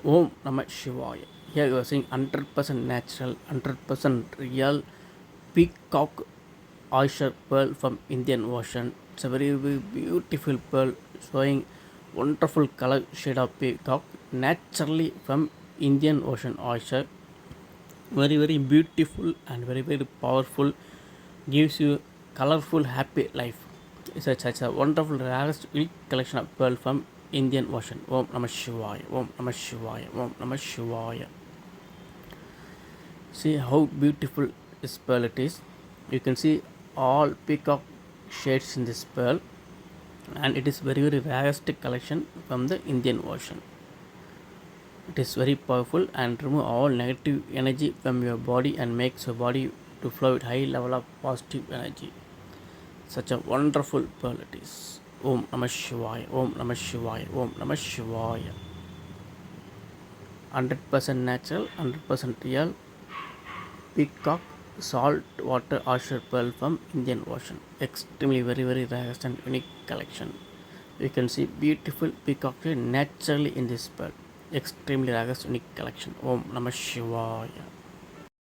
Om Namah Shivaya. Here you are seeing 100% natural, 100% real peacock oyster pearl from Indian Ocean. It's a very beautiful pearl showing wonderful color shade of peacock naturally from Indian Ocean oyster. Very beautiful and very powerful. Gives you colorful happy life. It's such a wonderful rarest unique collection of pearl from Indian Ocean. Om Namah Shivaya. Om Namah Shivaya. Om Namah Shivaya. See how beautiful this pearl it is. You can see all peacock shades in this pearl, and it is very rarest collection from the Indian Ocean. It is very powerful and remove all negative energy from your body and makes your body to flow with high level of positive energy. Such a wonderful pearl it is. Om Namah Shivaya. Om Namah Shivaya. Om Namah Shivaya. 100% natural, 100% real peacock salt water oyster pearl from Indian Ocean. Extremely very rarest and unique collection. You can see beautiful peacock naturally in this pearl. Extremely rarest unique collection. Om Namah Shivaya.